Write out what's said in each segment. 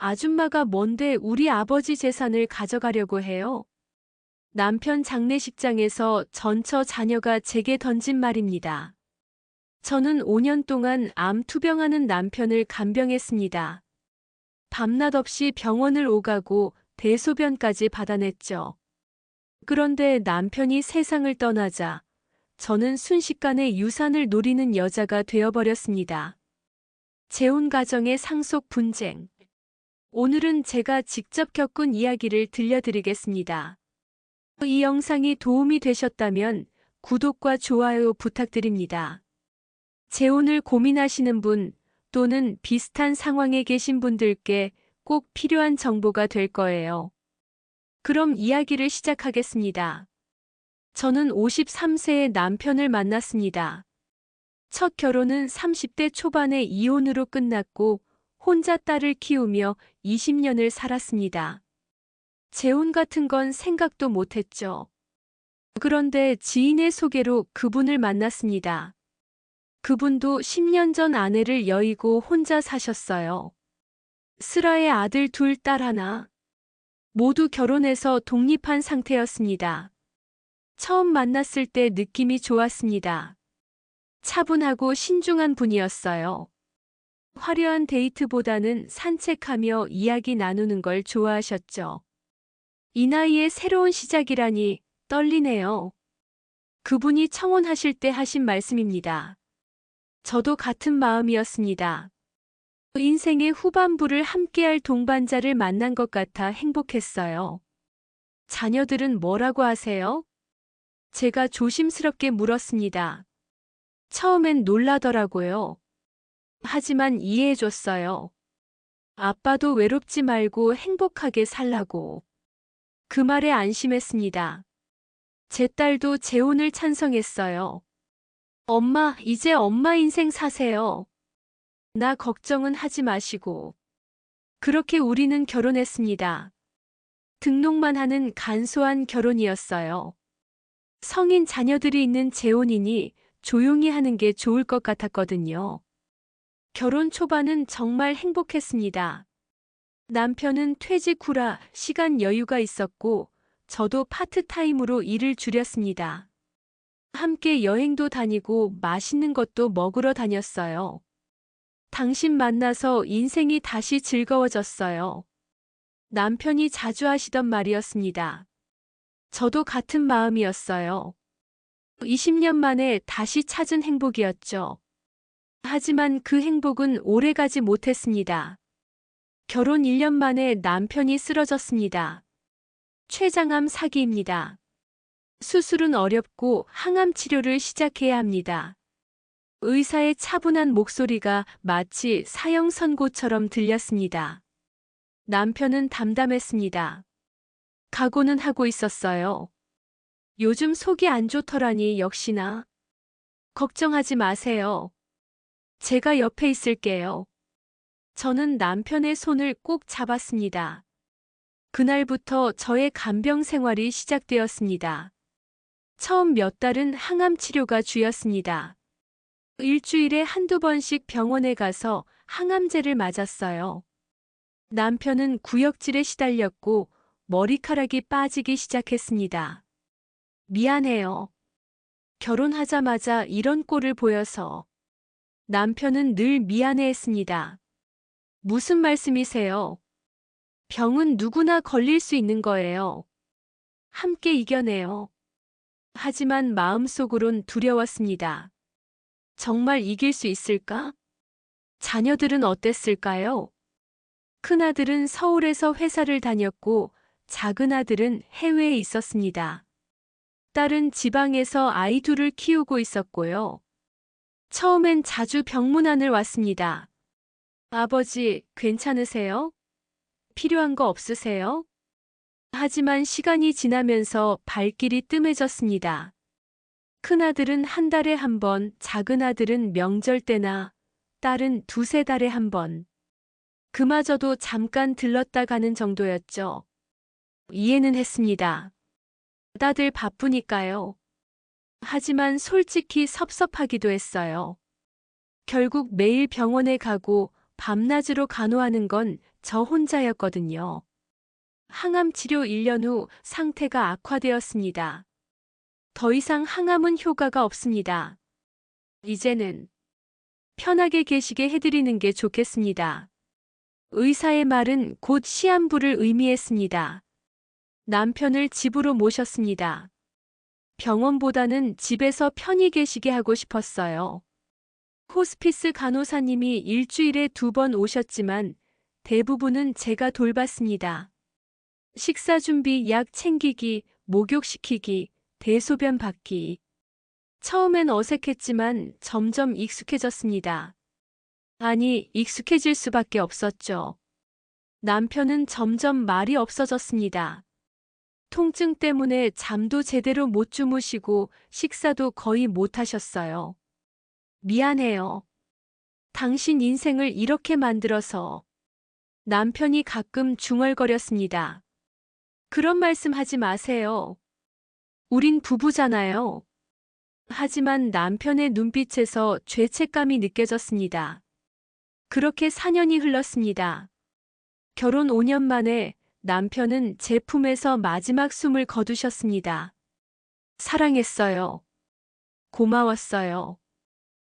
아줌마가 뭔데 우리 아버지 재산을 가져가려고 해요? 남편 장례식장에서 전처 자녀가 제게 던진 말입니다. 저는 5년 동안 암 투병하는 남편을 간병했습니다. 밤낮 없이 병원을 오가고 대소변까지 받아냈죠. 그런데 남편이 세상을 떠나자 저는 순식간에 유산을 노리는 여자가 되어버렸습니다. 재혼 가정의 상속 분쟁. 오늘은 제가 직접 겪은 이야기를 들려드리겠습니다. 이 영상이 도움이 되셨다면 구독과 좋아요 부탁드립니다. 재혼을 고민하시는 분 또는 비슷한 상황에 계신 분들께 꼭 필요한 정보가 될 거예요. 그럼 이야기를 시작하겠습니다. 저는 53세의 남편을 만났습니다. 첫 결혼은 30대 초반에 이혼으로 끝났고 혼자 딸을 키우며 20년을 살았습니다. 재혼 같은 건 생각도 못했죠. 그런데 지인의 소개로 그분을 만났습니다. 그분도 10년 전 아내를 여의고 혼자 사셨어요. 슬아의 아들 둘, 딸 하나. 모두 결혼해서 독립한 상태였습니다. 처음 만났을 때 느낌이 좋았습니다. 차분하고 신중한 분이었어요. 화려한 데이트보다는 산책하며 이야기 나누는 걸 좋아하셨죠. 이 나이에 새로운 시작이라니 떨리네요. 그분이 청혼하실 때 하신 말씀입니다. 저도 같은 마음이었습니다. 인생의 후반부를 함께할 동반자를 만난 것 같아 행복했어요. 자녀들은 뭐라고 하세요? 제가 조심스럽게 물었습니다. 처음엔 놀라더라고요. 하지만 이해해줬어요. 아빠도 외롭지 말고 행복하게 살라고. 그 말에 안심했습니다. 제 딸도 재혼을 찬성했어요. 엄마, 이제 엄마 인생 사세요. 나 걱정은 하지 마시고. 그렇게 우리는 결혼했습니다. 등록만 하는 간소한 결혼이었어요. 성인 자녀들이 있는 재혼이니 조용히 하는 게 좋을 것 같았거든요. 결혼 초반은 정말 행복했습니다. 남편은 퇴직 후라 시간 여유가 있었고 저도 파트타임으로 일을 줄였습니다. 함께 여행도 다니고 맛있는 것도 먹으러 다녔어요. 당신 만나서 인생이 다시 즐거워졌어요. 남편이 자주 하시던 말이었습니다. 저도 같은 마음이었어요. 20년 만에 다시 찾은 행복이었죠. 하지만 그 행복은 오래가지 못했습니다. 결혼 1년 만에 남편이 쓰러졌습니다. 췌장암 사기입니다. 수술은 어렵고 항암 치료를 시작해야 합니다. 의사의 차분한 목소리가 마치 사형 선고처럼 들렸습니다. 남편은 담담했습니다. 각오는 하고 있었어요. 요즘 속이 안 좋더라니 역시나. 걱정하지 마세요. 제가 옆에 있을게요. 저는 남편의 손을 꼭 잡았습니다. 그날부터 저의 간병 생활이 시작되었습니다. 처음 몇 달은 항암 치료가 주였습니다. 일주일에 한두 번씩 병원에 가서 항암제를 맞았어요. 남편은 구역질에 시달렸고 머리카락이 빠지기 시작했습니다. 미안해요. 결혼하자마자 이런 꼴을 보여서. 남편은 늘 미안해했습니다. 무슨 말씀이세요? 병은 누구나 걸릴 수 있는 거예요. 함께 이겨내요. 하지만 마음속으론 두려웠습니다. 정말 이길 수 있을까? 자녀들은 어땠을까요? 큰아들은 서울에서 회사를 다녔고 작은아들은 해외에 있었습니다. 딸은 지방에서 아이 둘을 키우고 있었고요. 처음엔 자주 병문안을 왔습니다. 아버지, 괜찮으세요? 필요한 거 없으세요? 하지만 시간이 지나면서 발길이 뜸해졌습니다. 큰아들은 한 달에 한 번, 작은아들은 명절 때나, 딸은 두세 달에 한 번. 그마저도 잠깐 들렀다 가는 정도였죠. 이해는 했습니다. 다들 바쁘니까요. 하지만 솔직히 섭섭하기도 했어요. 결국 매일 병원에 가고 밤낮으로 간호하는 건 저 혼자였거든요. 항암 치료 1년 후 상태가 악화되었습니다. 더 이상 항암은 효과가 없습니다. 이제는 편하게 계시게 해드리는 게 좋겠습니다. 의사의 말은 곧 시한부를 의미했습니다. 남편을 집으로 모셨습니다. 병원보다는 집에서 편히 계시게 하고 싶었어요. 호스피스 간호사님이 일주일에 2번 오셨지만 대부분은 제가 돌봤습니다. 식사 준비, 약 챙기기, 목욕시키기, 대소변 받기. 처음엔 어색했지만 점점 익숙해졌습니다. 아니, 익숙해질 수밖에 없었죠. 남편은 점점 말이 없어졌습니다. 통증 때문에 잠도 제대로 못 주무시고 식사도 거의 못 하셨어요. 미안해요. 당신 인생을 이렇게 만들어서. 남편이 가끔 중얼거렸습니다. 그런 말씀 하지 마세요. 우린 부부잖아요. 하지만 남편의 눈빛에서 죄책감이 느껴졌습니다. 그렇게 4년이 흘렀습니다. 결혼 5년 만에 남편은 제 품에서 마지막 숨을 거두셨습니다. 사랑했어요. 고마웠어요.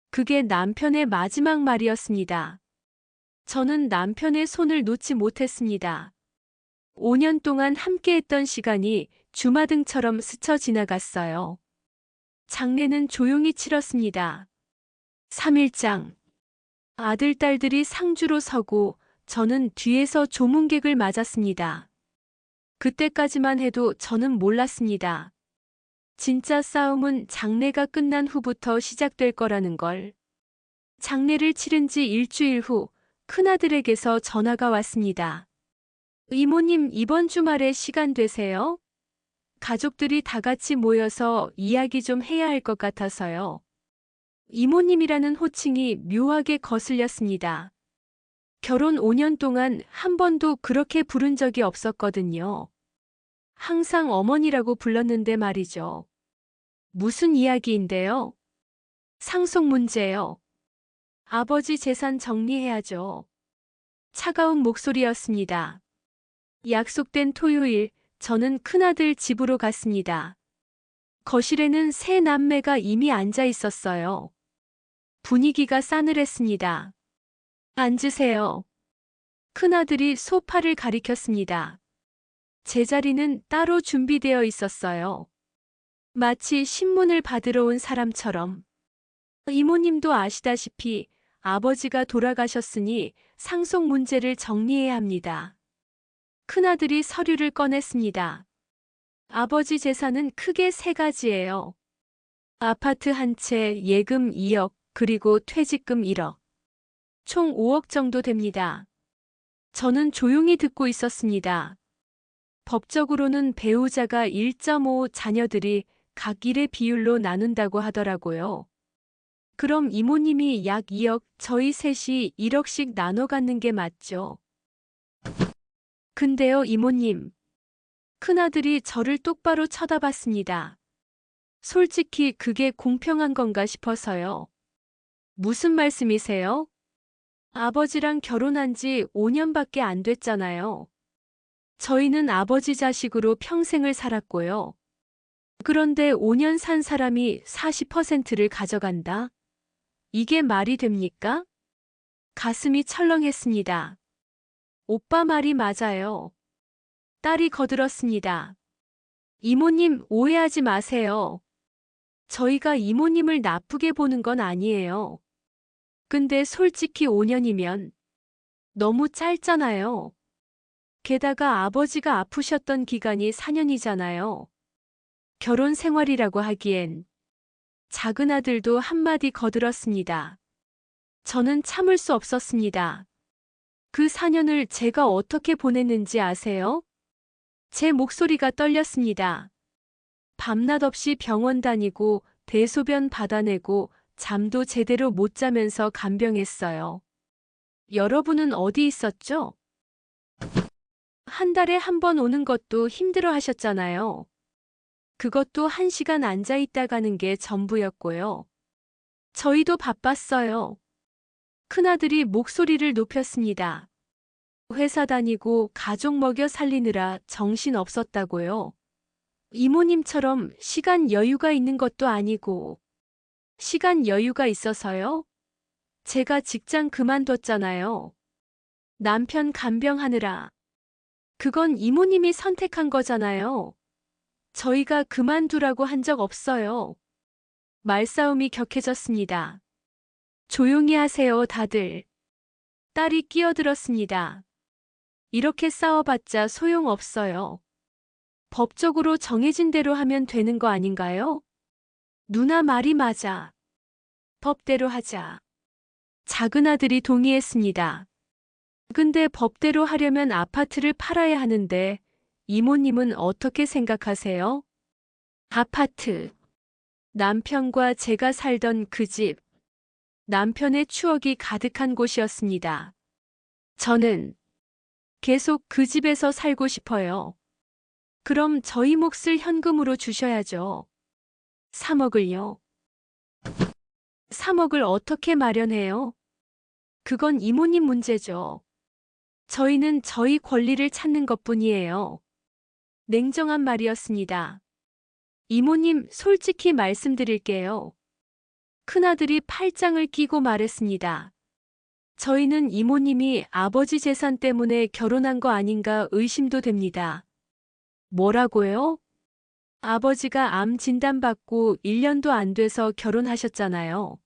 그게 남편의 마지막 말이었습니다. 저는 남편의 손을 놓지 못했습니다. 5년 동안 함께했던 시간이 주마등처럼 스쳐 지나갔어요. 장례는 조용히 치렀습니다. 3일장. 아들, 딸들이 상주로 서고 저는 뒤에서 조문객을 맞았습니다. 그때까지만 해도 저는 몰랐습니다. 진짜 싸움은 장례가 끝난 후부터 시작될 거라는 걸. 장례를 치른 지 일주일 후 큰아들에게서 전화가 왔습니다. 이모님, 이번 주말에 시간 되세요? 가족들이 다 같이 모여서 이야기 좀 해야 할 것 같아서요. 이모님이라는 호칭이 묘하게 거슬렸습니다. 결혼 5년 동안 한 번도 그렇게 부른 적이 없었거든요. 항상 어머니라고 불렀는데 말이죠. 무슨 이야기인데요? 상속 문제요. 아버지 재산 정리해야죠. 차가운 목소리였습니다. 약속된 토요일, 저는 큰아들 집으로 갔습니다. 거실에는 세 남매가 이미 앉아 있었어요. 분위기가 싸늘했습니다. 앉으세요. 큰아들이 소파를 가리켰습니다. 제 자리는 따로 준비되어 있었어요. 마치 신문을 받으러 온 사람처럼. 이모님도 아시다시피 아버지가 돌아가셨으니 상속 문제를 정리해야 합니다. 큰아들이 서류를 꺼냈습니다. 아버지 재산은 크게 3가지예요. 아파트 한 채, 예금 2억, 그리고 퇴직금 1억. 총 5억 정도 됩니다. 저는 조용히 듣고 있었습니다. 법적으로는 배우자가 1.5, 자녀들이 각 1의 비율로 나눈다고 하더라고요. 그럼 이모님이 약 2억, 저희 셋이 1억씩 나눠 갖는 게 맞죠? 근데요, 이모님. 큰아들이 저를 똑바로 쳐다봤습니다. 솔직히 그게 공평한 건가 싶어서요. 무슨 말씀이세요? 아버지랑 결혼한 지 5년밖에 안 됐잖아요. 저희는 아버지 자식으로 평생을 살았고요. 그런데 5년 산 사람이 40%를 가져간다? 이게 말이 됩니까? 가슴이 철렁했습니다. 오빠 말이 맞아요. 딸이 거들었습니다. 이모님, 오해하지 마세요. 저희가 이모님을 나쁘게 보는 건 아니에요. 근데 솔직히 5년이면 너무 짧잖아요. 게다가 아버지가 아프셨던 기간이 4년이잖아요. 결혼 생활이라고 하기엔. 작은 아들도 한마디 거들었습니다. 저는 참을 수 없었습니다. 그 4년을 제가 어떻게 보냈는지 아세요? 제 목소리가 떨렸습니다. 밤낮 없이 병원 다니고 대소변 받아내고 잠도 제대로 못 자면서 간병했어요. 여러분은 어디 있었죠? 한 달에 한 번 오는 것도 힘들어 하셨잖아요. 그것도 1시간 앉아 있다 가는 게 전부였고요. 저희도 바빴어요. 큰아들이 목소리를 높였습니다. 회사 다니고 가족 먹여 살리느라 정신 없었다고요. 이모님처럼 시간 여유가 있는 것도 아니고. 시간 여유가 있어서요? 제가 직장 그만뒀잖아요. 남편 간병하느라. 그건 이모님이 선택한 거잖아요. 저희가 그만두라고 한 적 없어요. 말싸움이 격해졌습니다. 조용히 하세요, 다들. 딸이 끼어들었습니다. 이렇게 싸워봤자 소용없어요. 법적으로 정해진 대로 하면 되는 거 아닌가요? 누나 말이 맞아. 법대로 하자. 작은 아들이 동의했습니다. 근데 법대로 하려면 아파트를 팔아야 하는데 이모님은 어떻게 생각하세요? 아파트. 남편과 제가 살던 그 집. 남편의 추억이 가득한 곳이었습니다. 저는 계속 그 집에서 살고 싶어요. 그럼 저희 몫을 현금으로 주셔야죠. 3억을요. 3억을 어떻게 마련해요? 그건 이모님 문제죠. 저희는 저희 권리를 찾는 것뿐이에요. 냉정한 말이었습니다. 이모님, 솔직히 말씀드릴게요. 큰아들이 팔짱을 끼고 말했습니다. 저희는 이모님이 아버지 재산 때문에 결혼한 거 아닌가 의심도 됩니다. 뭐라고요? 아버지가 암 진단받고 1년도 안 돼서 결혼하셨잖아요.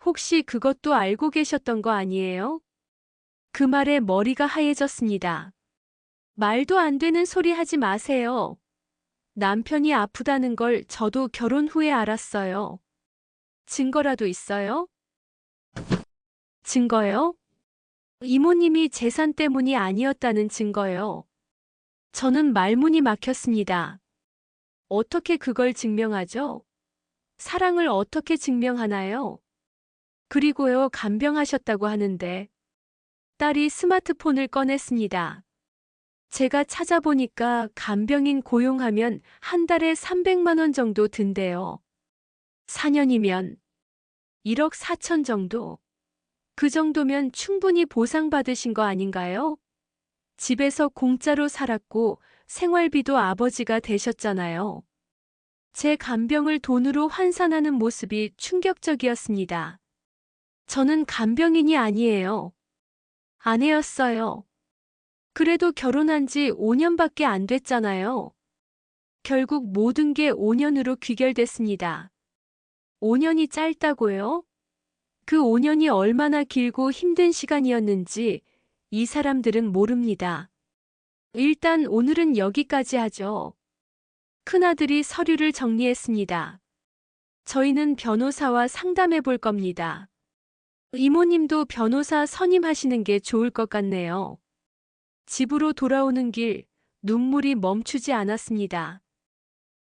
혹시 그것도 알고 계셨던 거 아니에요? 그 말에 머리가 하얘졌습니다. 말도 안 되는 소리 하지 마세요. 남편이 아프다는 걸 저도 결혼 후에 알았어요. 증거라도 있어요? 증거요? 이모님이 재산 때문이 아니었다는 증거요. 저는 말문이 막혔습니다. 어떻게 그걸 증명하죠? 사랑을 어떻게 증명하나요? 그리고요, 간병하셨다고 하는데. 딸이 스마트폰을 꺼냈습니다. 제가 찾아보니까 간병인 고용하면 한 달에 300만 원 정도 든대요. 4년이면 1억 4천 정도. 그 정도면 충분히 보상받으신 거 아닌가요? 집에서 공짜로 살았고 생활비도 아버지가 되셨잖아요. 제 간병을 돈으로 환산하는 모습이 충격적이었습니다. 저는 간병인이 아니에요. 아내였어요. 그래도 결혼한 지 5년밖에 안 됐잖아요. 결국 모든 게 5년으로 귀결됐습니다. 5년이 짧다고요? 그 5년이 얼마나 길고 힘든 시간이었는지 이 사람들은 모릅니다. 일단 오늘은 여기까지 하죠. 큰아들이 서류를 정리했습니다. 저희는 변호사와 상담해 볼 겁니다. 이모님도 변호사 선임하시는 게 좋을 것 같네요. 집으로 돌아오는 길, 눈물이 멈추지 않았습니다.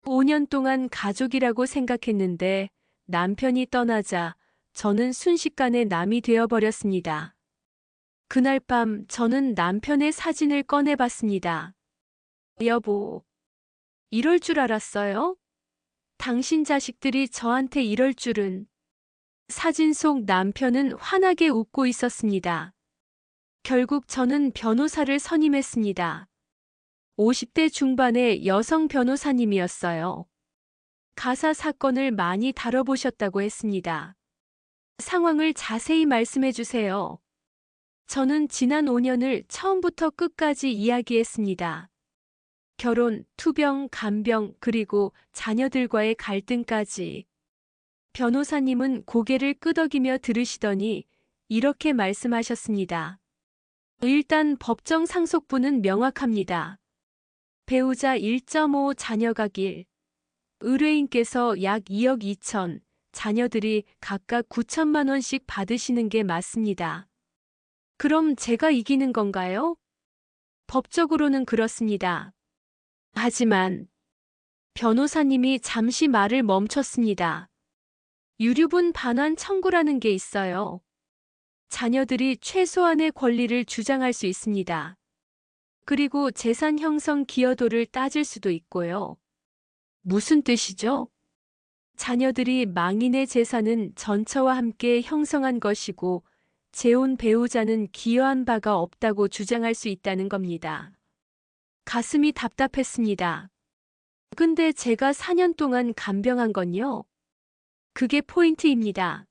5년 동안 가족이라고 생각했는데 남편이 떠나자 저는 순식간에 남이 되어버렸습니다. 그날 밤 저는 남편의 사진을 꺼내봤습니다. 여보, 이럴 줄 알았어요? 당신 자식들이 저한테 이럴 줄은. 사진 속 남편은 환하게 웃고 있었습니다. 결국 저는 변호사를 선임했습니다. 50대 중반의 여성 변호사님이었어요. 가사 사건을 많이 다뤄보셨다고 했습니다. 상황을 자세히 말씀해 주세요. 저는 지난 5년을 처음부터 끝까지 이야기했습니다. 결혼, 투병, 간병, 그리고 자녀들과의 갈등까지. 변호사님은 고개를 끄덕이며 들으시더니 이렇게 말씀하셨습니다. 일단 법정 상속분은 명확합니다. 배우자 1.5, 자녀가 1. 의뢰인께서 약 2억 2천, 자녀들이 각각 9천만 원씩 받으시는 게 맞습니다. 그럼 제가 이기는 건가요? 법적으로는 그렇습니다. 하지만 변호사님이 잠시 말을 멈췄습니다. 유류분 반환 청구라는 게 있어요. 자녀들이 최소한의 권리를 주장할 수 있습니다. 그리고 재산 형성 기여도를 따질 수도 있고요. 무슨 뜻이죠? 자녀들이 망인의 재산은 전처와 함께 형성한 것이고 재혼 배우자는 기여한 바가 없다고 주장할 수 있다는 겁니다. 가슴이 답답했습니다. 근데 제가 4년 동안 간병한 건요? 그게 포인트입니다.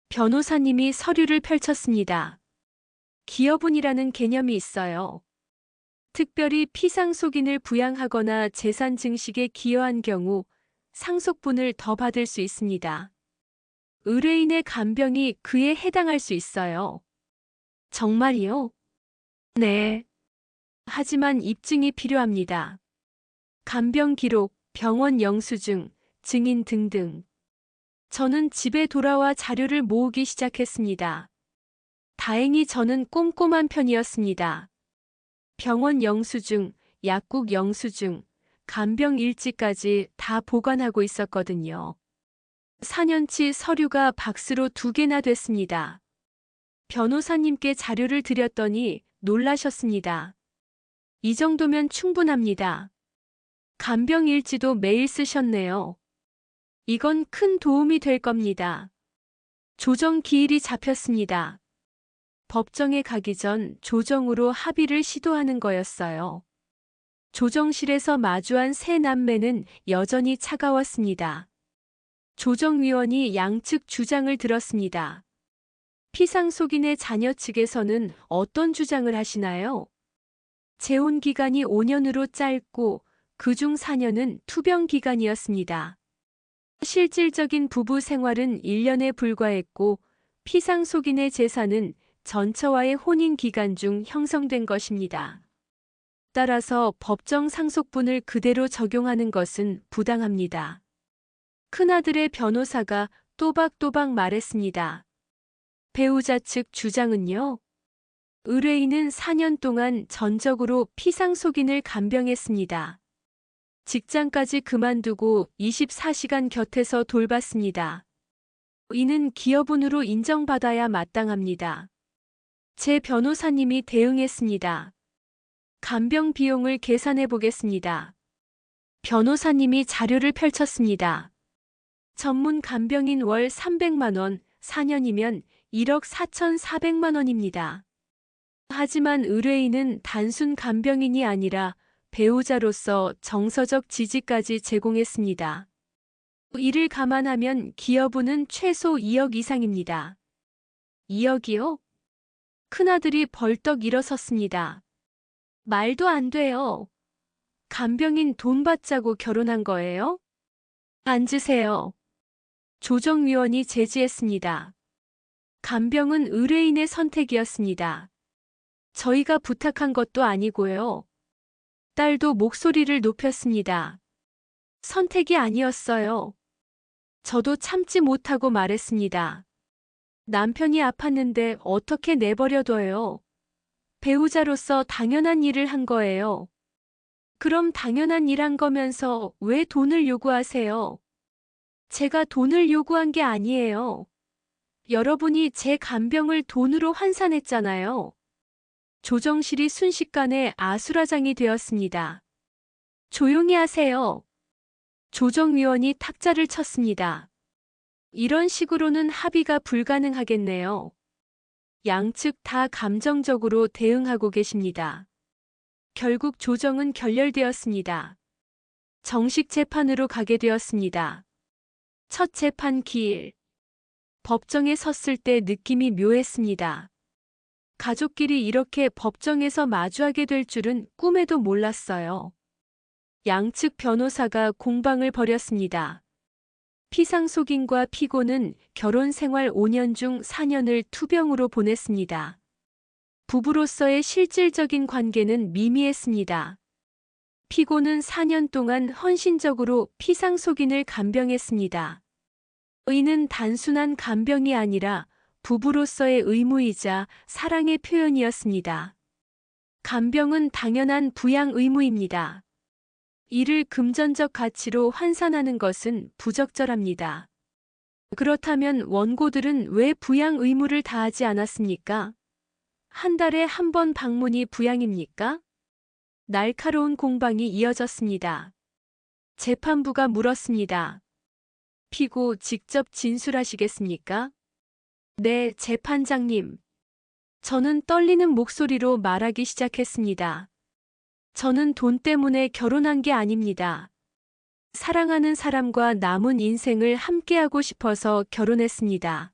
변호사님이 서류를 펼쳤습니다. 기여분이라는 개념이 있어요. 특별히 피상속인을 부양하거나 재산 증식에 기여한 경우 상속분을 더 받을 수 있습니다. 의뢰인의 간병이 그에 해당할 수 있어요. 정말이요? 네. 하지만 입증이 필요합니다. 간병 기록, 병원 영수증, 증인 등등. 저는 집에 돌아와 자료를 모으기 시작했습니다. 다행히 저는 꼼꼼한 편이었습니다. 병원 영수증, 약국 영수증, 간병 일지까지 다 보관하고 있었거든요. 4년치 서류가 박스로 2개나 됐습니다. 변호사님께 자료를 드렸더니 놀라셨습니다. 이 정도면 충분합니다. 간병 일지도 매일 쓰셨네요. 이건 큰 도움이 될 겁니다. 조정 기일이 잡혔습니다. 법정에 가기 전 조정으로 합의를 시도하는 거였어요. 조정실에서 마주한 세 남매는 여전히 차가웠습니다. 조정위원이 양측 주장을 들었습니다. 피상속인의 자녀 측에서는 어떤 주장을 하시나요? 재혼 기간이 5년으로 짧고 그중 4년은 투병 기간이었습니다. 실질적인 부부 생활은 1년에 불과했고 피상속인의 재산은 전처와의 혼인 기간 중 형성된 것입니다. 따라서 법정 상속분을 그대로 적용하는 것은 부당합니다. 큰아들의 변호사가 또박또박 말했습니다. 배우자 측 주장은요? 의뢰인은 4년 동안 전적으로 피상속인을 간병했습니다. 직장까지 그만두고 24시간 곁에서 돌봤습니다. 이는 기여분으로 인정받아야 마땅합니다. 제 변호사님이 대응했습니다. 간병 비용을 계산해 보겠습니다. 변호사님이 자료를 펼쳤습니다. 전문 간병인 월 300만 원, 4년이면 1억 4,400만 원입니다. 하지만 의뢰인은 단순 간병인이 아니라 배우자로서 정서적 지지까지 제공했습니다. 이를 감안하면 기여분은 최소 2억 이상입니다. 2억이요? 큰아들이 벌떡 일어섰습니다. 말도 안 돼요. 간병인 돈 받자고 결혼한 거예요? 앉으세요. 조정위원이 제지했습니다. 간병은 의뢰인의 선택이었습니다. 저희가 부탁한 것도 아니고요. 딸도 목소리를 높였습니다. 선택이 아니었어요. 저도 참지 못하고 말했습니다. 남편이 아팠는데 어떻게 내버려둬요? 배우자로서 당연한 일을 한 거예요. 그럼 당연한 일 한 거면서 왜 돈을 요구하세요? 제가 돈을 요구한 게 아니에요. 여러분이 제 간병을 돈으로 환산했잖아요. 조정실이 순식간에 아수라장이 되었습니다. 조용히 하세요. 조정위원이 탁자를 쳤습니다. 이런 식으로는 합의가 불가능하겠네요. 양측 다 감정적으로 대응하고 계십니다. 결국 조정은 결렬되었습니다. 정식 재판으로 가게 되었습니다. 첫 재판 기일. 법정에 섰을 때 느낌이 묘했습니다. 가족끼리 이렇게 법정에서 마주하게 될 줄은 꿈에도 몰랐어요. 양측 변호사가 공방을 벌였습니다. 피상속인과 피고는 결혼 생활 5년 중 4년을 투병으로 보냈습니다. 부부로서의 실질적인 관계는 미미했습니다. 피고는 4년 동안 헌신적으로 피상속인을 간병했습니다. 이는 단순한 간병이 아니라 부부로서의 의무이자 사랑의 표현이었습니다. 간병은 당연한 부양 의무입니다. 이를 금전적 가치로 환산하는 것은 부적절합니다. 그렇다면 원고들은 왜 부양 의무를 다하지 않았습니까? 한 달에 한 번 방문이 부양입니까? 날카로운 공방이 이어졌습니다. 재판부가 물었습니다. 피고 직접 진술하시겠습니까? 네, 재판장님. 저는 떨리는 목소리로 말하기 시작했습니다. 저는 돈 때문에 결혼한 게 아닙니다. 사랑하는 사람과 남은 인생을 함께하고 싶어서 결혼했습니다.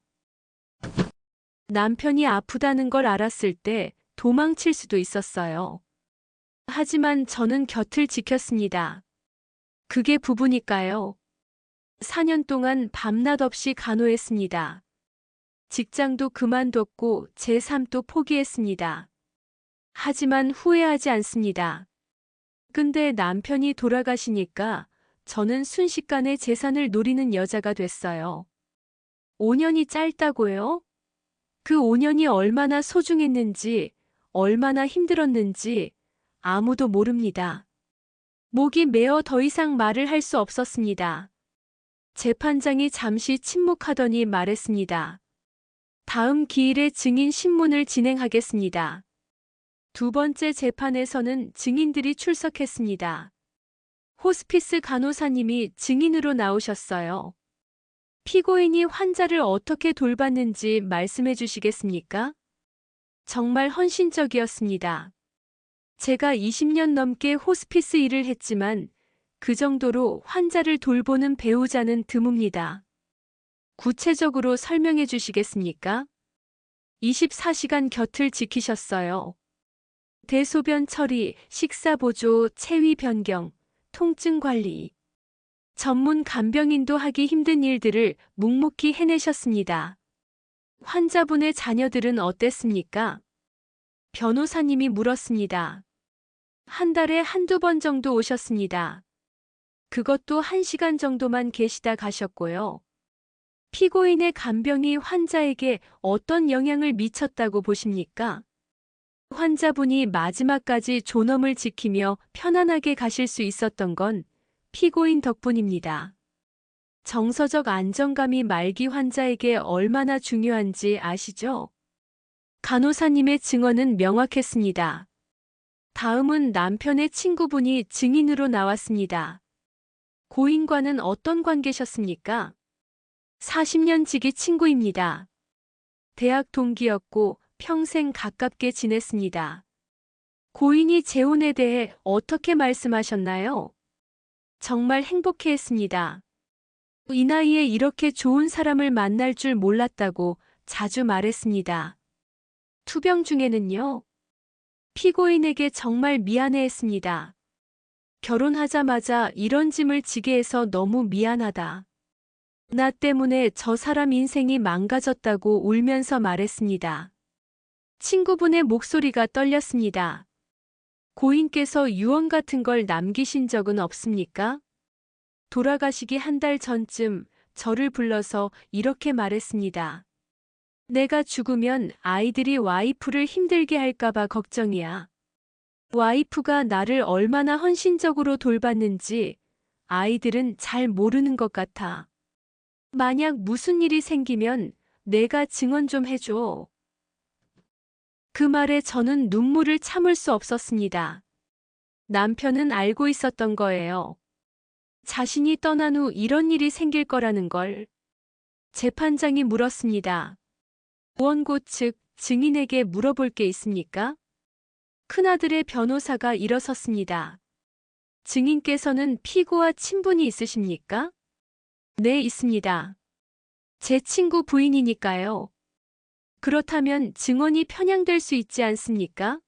남편이 아프다는 걸 알았을 때 도망칠 수도 있었어요. 하지만 저는 곁을 지켰습니다. 그게 부부니까요. 4년 동안 밤낮 없이 간호했습니다. 직장도 그만뒀고 제 삶도 포기했습니다. 하지만 후회하지 않습니다. 근데 남편이 돌아가시니까 저는 순식간에 재산을 노리는 여자가 됐어요. 5년이 짧다고요? 그 5년이 얼마나 소중했는지, 얼마나 힘들었는지 아무도 모릅니다. 목이 메어 더 이상 말을 할 수 없었습니다. 재판장이 잠시 침묵하더니 말했습니다. 다음 기일에 증인 신문을 진행하겠습니다. 두 번째 재판에서는 증인들이 출석했습니다. 호스피스 간호사님이 증인으로 나오셨어요. 피고인이 환자를 어떻게 돌봤는지 말씀해 주시겠습니까? 정말 헌신적이었습니다. 제가 20년 넘게 호스피스 일을 했지만 그 정도로 환자를 돌보는 배우자는 드뭅니다. 구체적으로 설명해 주시겠습니까? 24시간 곁을 지키셨어요. 대소변 처리, 식사 보조, 체위 변경, 통증 관리. 전문 간병인도 하기 힘든 일들을 묵묵히 해내셨습니다. 환자분의 자녀들은 어땠습니까? 변호사님이 물었습니다. 한 달에 한두 번 정도 오셨습니다. 그것도 1시간 정도만 계시다 가셨고요. 피고인의 간병이 환자에게 어떤 영향을 미쳤다고 보십니까? 환자분이 마지막까지 존엄을 지키며 편안하게 가실 수 있었던 건 피고인 덕분입니다. 정서적 안정감이 말기 환자에게 얼마나 중요한지 아시죠? 간호사님의 증언은 명확했습니다. 다음은 남편의 친구분이 증인으로 나왔습니다. 고인과는 어떤 관계셨습니까? 40년 지기 친구입니다. 대학 동기였고 평생 가깝게 지냈습니다. 고인이 재혼에 대해 어떻게 말씀하셨나요? 정말 행복해했습니다. 이 나이에 이렇게 좋은 사람을 만날 줄 몰랐다고 자주 말했습니다. 투병 중에는요. 피고인에게 정말 미안해했습니다. 결혼하자마자 이런 짐을 지게 해서 너무 미안하다. 나 때문에 저 사람 인생이 망가졌다고 울면서 말했습니다. 친구분의 목소리가 떨렸습니다. 고인께서 유언 같은 걸 남기신 적은 없습니까? 돌아가시기 한 달 전쯤 저를 불러서 이렇게 말했습니다. 내가 죽으면 아이들이 와이프를 힘들게 할까봐 걱정이야. 와이프가 나를 얼마나 헌신적으로 돌봤는지 아이들은 잘 모르는 것 같아. 만약 무슨 일이 생기면 내가 증언 좀 해줘. 그 말에 저는 눈물을 참을 수 없었습니다. 남편은 알고 있었던 거예요. 자신이 떠난 후 이런 일이 생길 거라는 걸. 재판장이 물었습니다. 원고 측 증인에게 물어볼 게 있습니까? 큰아들의 변호사가 일어섰습니다. 증인께서는 피고와 친분이 있으십니까? 네, 있습니다. 제 친구 부인이니까요. 그렇다면 증언이 편향될 수 있지 않습니까?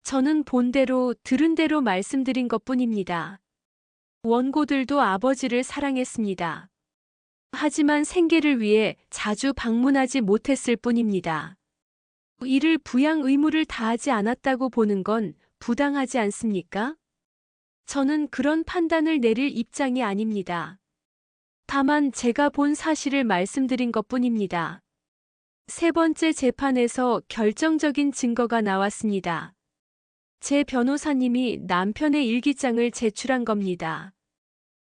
저는 본 대로 들은 대로 말씀드린 것뿐입니다. 원고들도 아버지를 사랑했습니다. 하지만 생계를 위해 자주 방문하지 못했을 뿐입니다. 이를 부양 의무를 다하지 않았다고 보는 건 부당하지 않습니까? 저는 그런 판단을 내릴 입장이 아닙니다. 다만 제가 본 사실을 말씀드린 것뿐입니다. 세 번째 재판에서 결정적인 증거가 나왔습니다. 제 변호사님이 남편의 일기장을 제출한 겁니다.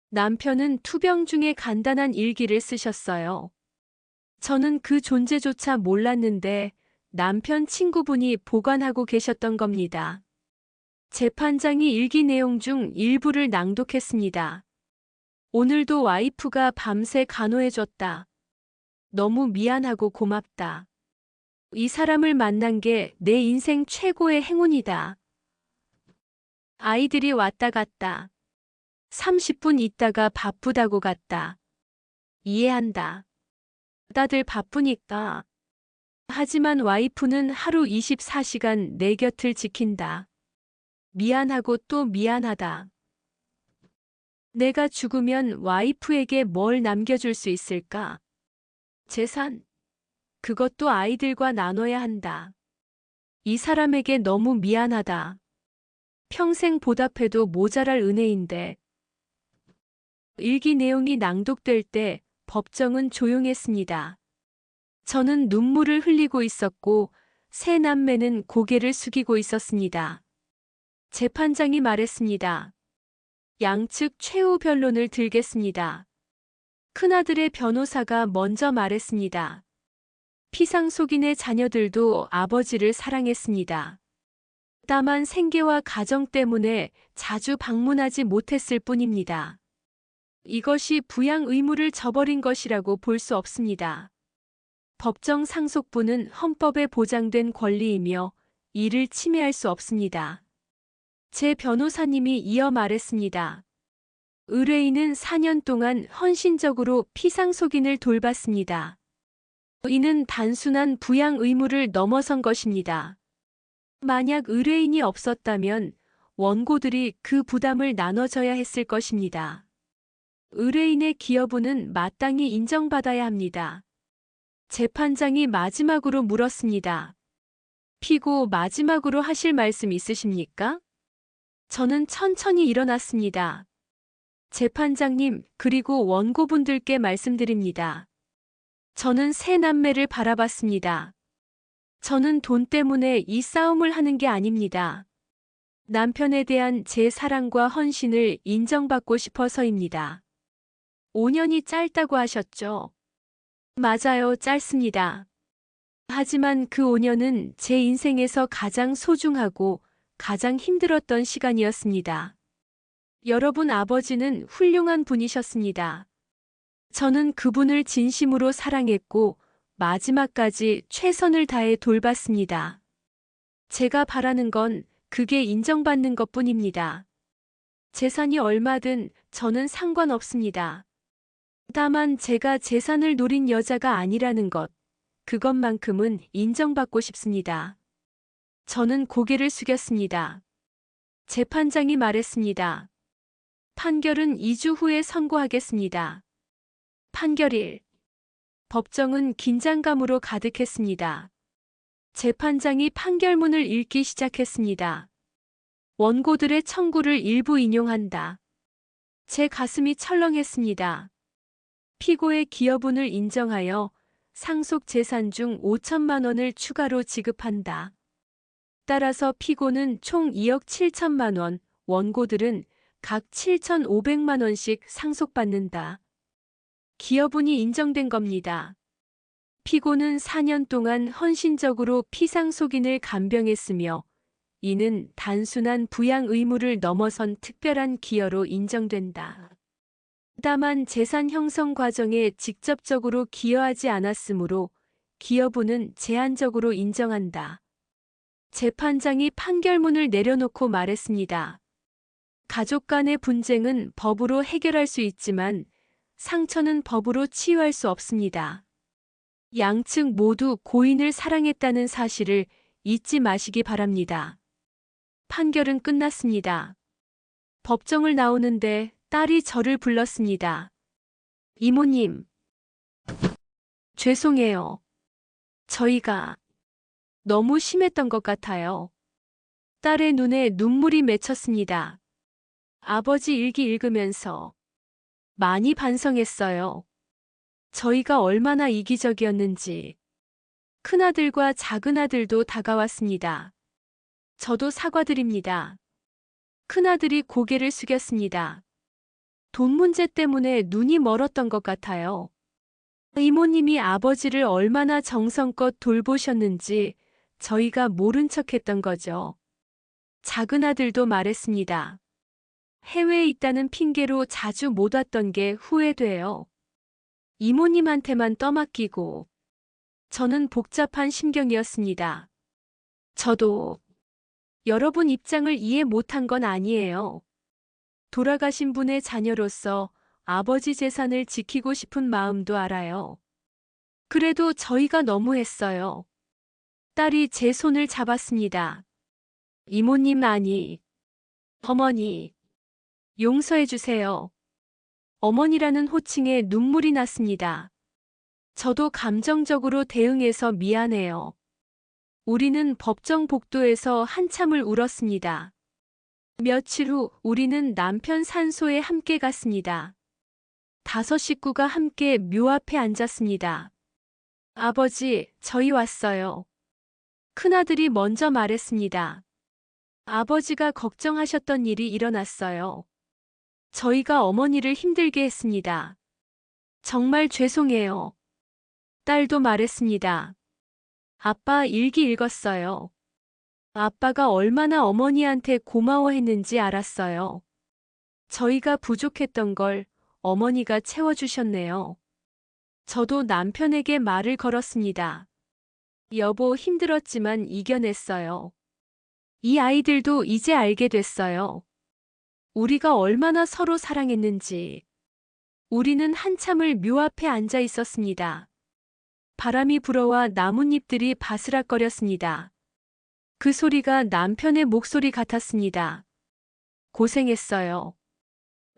남편은 투병 중에 간단한 일기를 쓰셨어요. 저는 그 존재조차 몰랐는데 남편 친구분이 보관하고 계셨던 겁니다. 재판장이 일기 내용 중 일부를 낭독했습니다. 오늘도 와이프가 밤새 간호해줬다. 너무 미안하고 고맙다. 이 사람을 만난 게 내 인생 최고의 행운이다. 아이들이 왔다 갔다. 30분 있다가 바쁘다고 갔다. 이해한다. 다들 바쁘니까. 하지만 와이프는 하루 24시간 내 곁을 지킨다. 미안하고 또 미안하다. 내가 죽으면 와이프에게 뭘 남겨줄 수 있을까? 재산. 그것도 아이들과 나눠야 한다. 이 사람에게 너무 미안하다. 평생 보답해도 모자랄 은혜인데. 일기 내용이 낭독될 때 법정은 조용했습니다. 저는 눈물을 흘리고 있었고 세 남매는 고개를 숙이고 있었습니다. 재판장이 말했습니다. 양측 최후 변론을 들겠습니다. 큰아들의 변호사가 먼저 말했습니다. 피상속인의 자녀들도 아버지를 사랑했습니다. 다만 생계와 가정 때문에 자주 방문하지 못했을 뿐입니다. 이것이 부양 의무를 저버린 것이라고 볼 수 없습니다. 법정 상속분은 헌법에 보장된 권리이며 이를 침해할 수 없습니다. 제 변호사님이 이어 말했습니다. 의뢰인은 4년 동안 헌신적으로 피상속인을 돌봤습니다. 이는 단순한 부양 의무를 넘어선 것입니다. 만약 의뢰인이 없었다면 원고들이 그 부담을 나눠져야 했을 것입니다. 의뢰인의 기여분은 마땅히 인정받아야 합니다. 재판장이 마지막으로 물었습니다. 피고 마지막으로 하실 말씀 있으십니까? 저는 천천히 일어났습니다. 재판장님, 그리고 원고분들께 말씀드립니다. 저는 세 남매를 바라봤습니다. 저는 돈 때문에 이 싸움을 하는 게 아닙니다. 남편에 대한 제 사랑과 헌신을 인정받고 싶어서입니다. 5년이 짧다고 하셨죠? 맞아요, 짧습니다. 하지만 그 5년은 제 인생에서 가장 소중하고 가장 힘들었던 시간이었습니다. 여러분 아버지는 훌륭한 분이셨습니다. 저는 그분을 진심으로 사랑했고 마지막까지 최선을 다해 돌봤습니다. 제가 바라는 건 그게 인정받는 것뿐입니다. 재산이 얼마든 저는 상관없습니다. 다만 제가 재산을 노린 여자가 아니라는 것, 그것만큼은 인정받고 싶습니다. 저는 고개를 숙였습니다. 재판장이 말했습니다. 판결은 2주 후에 선고하겠습니다. 판결일. 법정은 긴장감으로 가득했습니다. 재판장이 판결문을 읽기 시작했습니다. 원고들의 청구를 일부 인용한다. 제 가슴이 철렁했습니다. 피고의 기여분을 인정하여 상속 재산 중 5천만 원을 추가로 지급한다. 따라서 피고는 총 2억 7천만 원, 원고들은 각 7,500만 원씩 상속받는다. 기여분이 인정된 겁니다. 피고는 4년 동안 헌신적으로 피상속인을 간병했으며 이는 단순한 부양 의무를 넘어선 특별한 기여로 인정된다. 다만 재산 형성 과정에 직접적으로 기여하지 않았으므로 기여분은 제한적으로 인정한다. 재판장이 판결문을 내려놓고 말했습니다. 가족 간의 분쟁은 법으로 해결할 수 있지만 상처는 법으로 치유할 수 없습니다. 양측 모두 고인을 사랑했다는 사실을 잊지 마시기 바랍니다. 판결은 끝났습니다. 법정을 나오는데 딸이 저를 불렀습니다. 이모님, 죄송해요. 저희가 너무 심했던 것 같아요. 딸의 눈에 눈물이 맺혔습니다. 아버지 일기 읽으면서 많이 반성했어요. 저희가 얼마나 이기적이었는지. 큰아들과 작은아들도 다가왔습니다. 저도 사과드립니다. 큰아들이 고개를 숙였습니다. 돈 문제 때문에 눈이 멀었던 것 같아요. 이모님이 아버지를 얼마나 정성껏 돌보셨는지 저희가 모른 척했던 거죠. 작은아들도 말했습니다. 해외에 있다는 핑계로 자주 못 왔던 게 후회돼요. 이모님한테만 떠맡기고 저는 복잡한 심경이었습니다. 저도 여러분 입장을 이해 못한 건 아니에요. 돌아가신 분의 자녀로서 아버지 재산을 지키고 싶은 마음도 알아요. 그래도 저희가 너무했어요. 딸이 제 손을 잡았습니다. 이모님 아니, 어머니, 용서해 주세요. 어머니라는 호칭에 눈물이 났습니다. 저도 감정적으로 대응해서 미안해요. 우리는 법정 복도에서 한참을 울었습니다. 며칠 후 우리는 남편 산소에 함께 갔습니다. 5식구가 함께 묘 앞에 앉았습니다. 아버지, 저희 왔어요. 큰아들이 먼저 말했습니다. 아버지가 걱정하셨던 일이 일어났어요. 저희가 어머니를 힘들게 했습니다. 정말 죄송해요. 딸도 말했습니다. 아빠 일기 읽었어요. 아빠가 얼마나 어머니한테 고마워했는지 알았어요. 저희가 부족했던 걸 어머니가 채워주셨네요. 저도 남편에게 말을 걸었습니다. 여보, 힘들었지만 이겨냈어요. 이 아이들도 이제 알게 됐어요. 우리가 얼마나 서로 사랑했는지. 우리는 한참을 묘 앞에 앉아 있었습니다. 바람이 불어와 나뭇잎들이 바스락거렸습니다. 그 소리가 남편의 목소리 같았습니다. 고생했어요.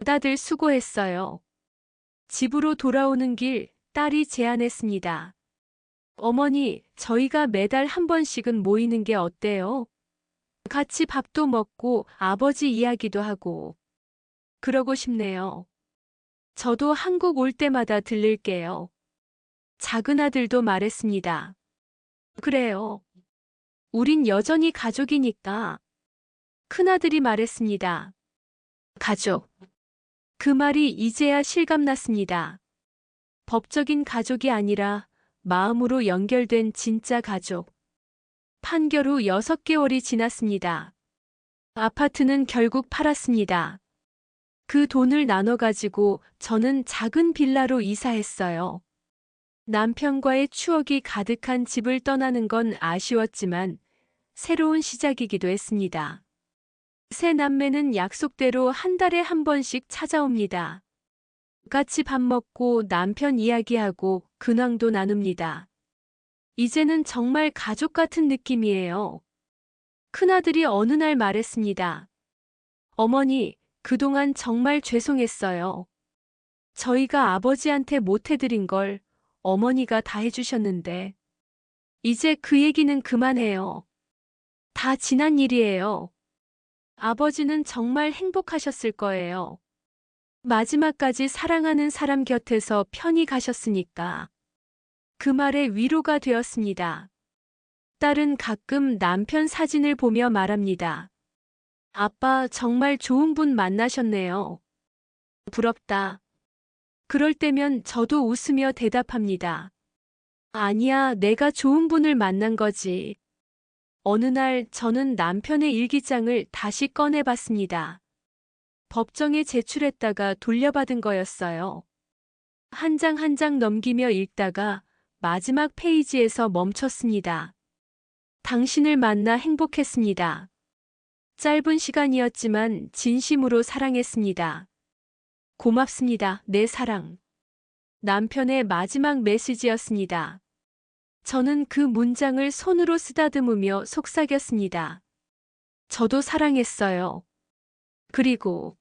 다들 수고했어요. 집으로 돌아오는 길 딸이 제안했습니다. 어머니, 저희가 매달 한 번씩은 모이는 게 어때요? 같이 밥도 먹고 아버지 이야기도 하고. 그러고 싶네요. 저도 한국 올 때마다 들를게요. 작은 아들도 말했습니다. 그래요. 우린 여전히 가족이니까. 큰아들이 말했습니다. 가족. 그 말이 이제야 실감났습니다. 법적인 가족이 아니라 마음으로 연결된 진짜 가족. 판결 후 6개월이 지났습니다. 아파트는 결국 팔았습니다. 그 돈을 나눠 가지고 저는 작은 빌라로 이사했어요. 남편과의 추억이 가득한 집을 떠나는 건 아쉬웠지만 새로운 시작이기도 했습니다. 새 남매는 약속대로 한 달에 한 번씩 찾아옵니다. 같이 밥 먹고 남편 이야기하고 근황도 나눕니다. 이제는 정말 가족 같은 느낌이에요. 큰아들이 어느 날 말했습니다. 어머니, 그동안 정말 죄송했어요. 저희가 아버지한테 못해드린 걸 어머니가 다 해주셨는데. 이제 그 얘기는 그만해요. 다 지난 일이에요. 아버지는 정말 행복하셨을 거예요. 마지막까지 사랑하는 사람 곁에서 편히 가셨으니까. 그 말에 위로가 되었습니다. 딸은 가끔 남편 사진을 보며 말합니다. 아빠 정말 좋은 분 만나셨네요. 부럽다. 그럴 때면 저도 웃으며 대답합니다. 아니야, 내가 좋은 분을 만난 거지. 어느 날 저는 남편의 일기장을 다시 꺼내봤습니다. 법정에 제출했다가 돌려받은 거였어요. 한 장 한 장 넘기며 읽다가 마지막 페이지에서 멈췄습니다. 당신을 만나 행복했습니다. 짧은 시간이었지만 진심으로 사랑했습니다. 고맙습니다, 내 사랑. 남편의 마지막 메시지였습니다. 저는 그 문장을 손으로 쓰다듬으며 속삭였습니다. 저도 사랑했어요. 그리고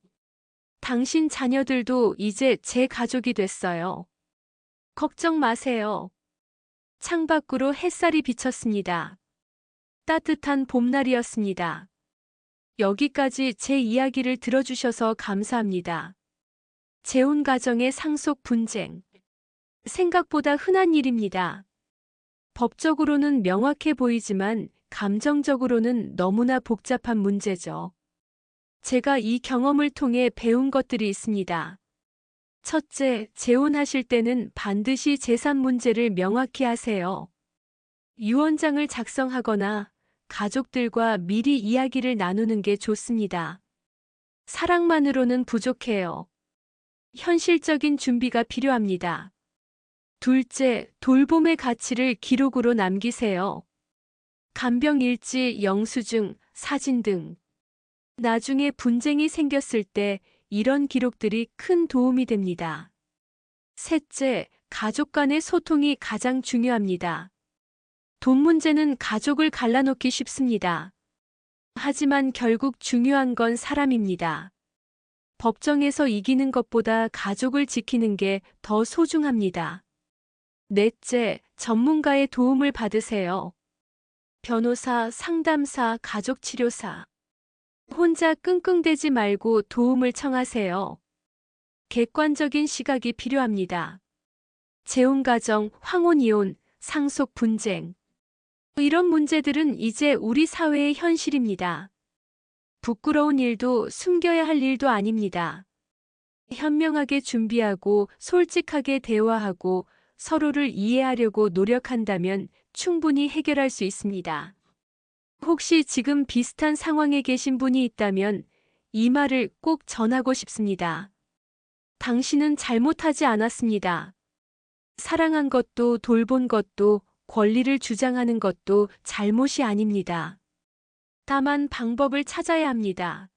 당신 자녀들도 이제 제 가족이 됐어요. 걱정 마세요. 창밖으로 햇살이 비쳤습니다. 따뜻한 봄날이었습니다. 여기까지 제 이야기를 들어주셔서 감사합니다. 재혼 가정의 상속 분쟁. 생각보다 흔한 일입니다. 법적으로는 명확해 보이지만 감정적으로는 너무나 복잡한 문제죠. 제가 이 경험을 통해 배운 것들이 있습니다. 첫째, 재혼하실 때는 반드시 재산 문제를 명확히 하세요. 유언장을 작성하거나 가족들과 미리 이야기를 나누는 게 좋습니다. 사랑만으로는 부족해요. 현실적인 준비가 필요합니다. 둘째, 돌봄의 가치를 기록으로 남기세요. 간병일지, 영수증, 사진 등. 나중에 분쟁이 생겼을 때 이런 기록들이 큰 도움이 됩니다. 셋째, 가족 간의 소통이 가장 중요합니다. 돈 문제는 가족을 갈라놓기 쉽습니다. 하지만 결국 중요한 건 사람입니다. 법정에서 이기는 것보다 가족을 지키는 게 더 소중합니다. 넷째, 전문가의 도움을 받으세요. 변호사, 상담사, 가족치료사. 혼자 끙끙대지 말고 도움을 청하세요. 객관적인 시각이 필요합니다. 재혼가정, 황혼이혼, 상속 분쟁. 이런 문제들은 이제 우리 사회의 현실입니다. 부끄러운 일도 숨겨야 할 일도 아닙니다. 현명하게 준비하고 솔직하게 대화하고 서로를 이해하려고 노력한다면 충분히 해결할 수 있습니다. 혹시 지금 비슷한 상황에 계신 분이 있다면 이 말을 꼭 전하고 싶습니다. 당신은 잘못하지 않았습니다. 사랑한 것도 돌본 것도 권리를 주장하는 것도 잘못이 아닙니다. 다만 방법을 찾아야 합니다.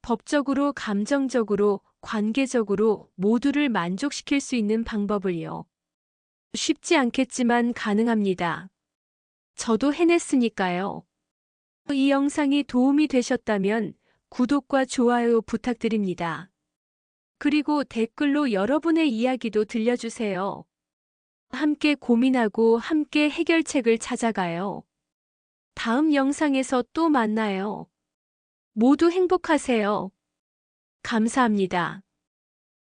법적으로, 감정적으로, 관계적으로 모두를 만족시킬 수 있는 방법을요. 쉽지 않겠지만 가능합니다. 저도 해냈으니까요. 이 영상이 도움이 되셨다면 구독과 좋아요 부탁드립니다. 그리고 댓글로 여러분의 이야기도 들려주세요. 함께 고민하고 함께 해결책을 찾아가요. 다음 영상에서 또 만나요. 모두 행복하세요. 감사합니다.